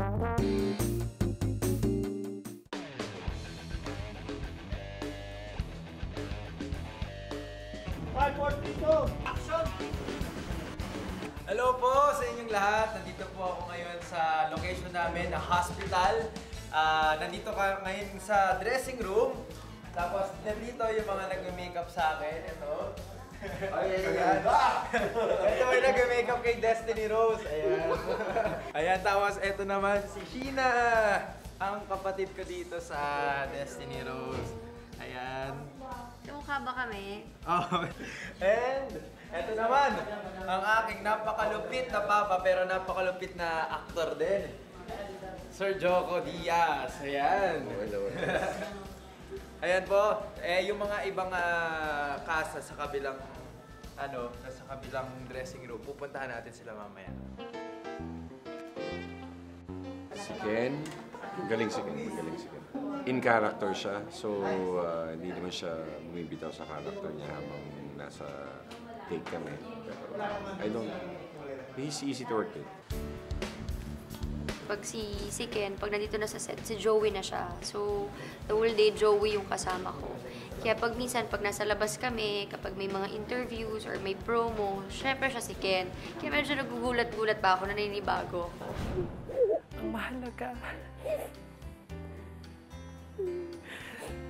Action! Hello po sa inyong lahat. Nandito po ako ngayon sa location namin na hospital. Nandito ka ngayon sa dressing room. Tapos nandito yung mga nag-makeup sa akin. Ito. Ayan. Ito may nag-makeup kay Destiny Rose. Ayan. Ayan, tapos ito naman si Sheena. Ang kapatid ko dito sa Destiny Rose. Ayan. Mukha ba kami? Oh. And eto naman, ang aking napakalupit na papa pero napakalupit na aktor din. Sir Joko Diaz. Ayan. Ayan po, yung mga ibang kasa sa kabilang sa kabilang dressing room. Pupuntahan natin sila mamaya. Si Ken, galing si Ken. In character siya, so hindi naman siya bumibitaw sa character niya habang nasa take kami. Pero he's easy to work with. Pag si Ken, pag nandito na sa set, si Joey na siya. So, the whole day, Joey yung kasama ko. Kaya pag minsan, pag nasa labas kami, kapag may mga interviews or may promo, syempre siya si Ken. Kaya medyo nagugulat-gulat pa ako, naninibago ako. Ang mahalaga,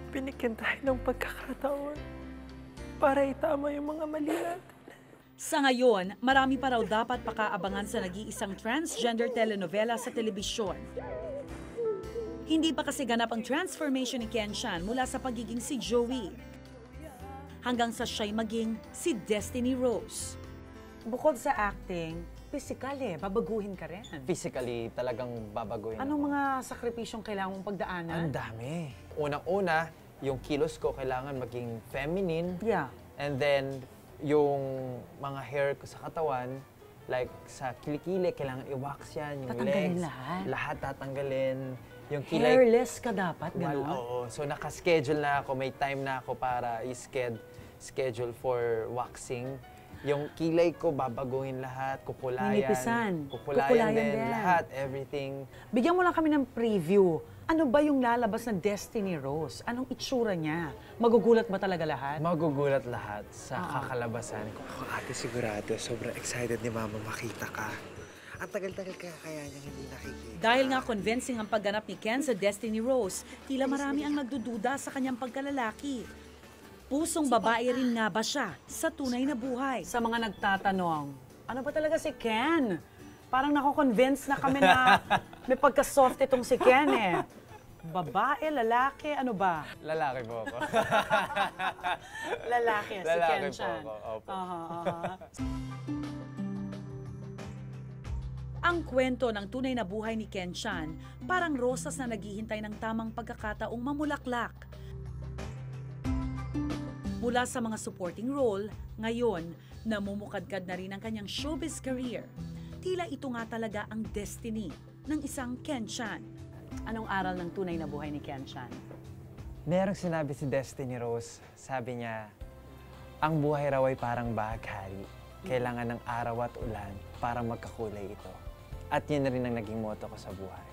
binigyan tayo ng pagkakataon para itama yung mga mali natin. Sa ngayon, marami pa raw dapat pakaabangan sa nag-iisang transgender telenovela sa telebisyon. Hindi pa kasi ganap ang transformation ni Kenshan mula sa pagiging si Joey hanggang sa siya'y maging si Destiny Rose. Bukod sa acting, physical babaguhin ka rin. Physically, talagang babaguhin Anong ako. mga sakripisyong kailangan mong pagdaanan? Ang dami. Unang-una, yung kilos ko kailangan maging feminine. Yeah. And then, yung mga hair ko sa katawan, like sa kilikili, kailangan i-wax yan. Yung Tatanggalin legs, lahat? tatanggalin. Yung kilay, Hairless ka dapat, gano'n? Oo. So, nakaschedule na ako. May time na ako para schedule for waxing. Yung kilay ko, babaguhin lahat, kukulayan. Ninipisan. Kukulayan din, lahat, everything. Bigyan mo lang kami ng preview. Ano ba yung lalabas na Destiny Rose? Anong itsura niya? Magugulat ba talaga lahat? Magugulat lahat sa kakalabasan ko. Ako ate sigurado, sobrang excited ni Mama makita ka. Ang tagal-tagal kaya niyang hindi nakikita. Dahil nga convincing ang pagganap ni Ken sa Destiny Rose, tila marami ang nagdududa sa kanyang pagkalalaki. Pusong babae rin nga ba siya sa tunay na buhay? Sa mga nagtatanong, ano ba talaga si Ken? Parang nako-convince na kami na may pagka-soft itong si Ken Babae, lalaki, ano ba? Lalaki po ako. Lalaki, si Lalaki Ken po siya. ako, opo. Ang kwento ng tunay na buhay ni Ken Chan, parang rosas na naghihintay ng tamang pagkakataong mamulaklak. Mula sa mga supporting role, ngayon, namumukadkad na rin ang kanyang showbiz career. Tila ito nga talaga ang destiny ng isang Ken Chan. Anong aral ng tunay na buhay ni Ken Chan? Merong sinabi si Destiny Rose, sabi niya, ang buhay raw ay parang bahaghari. Kailangan ng araw at ulan para magkakulay ito. At yun na rin ang naging motto ko sa buhay.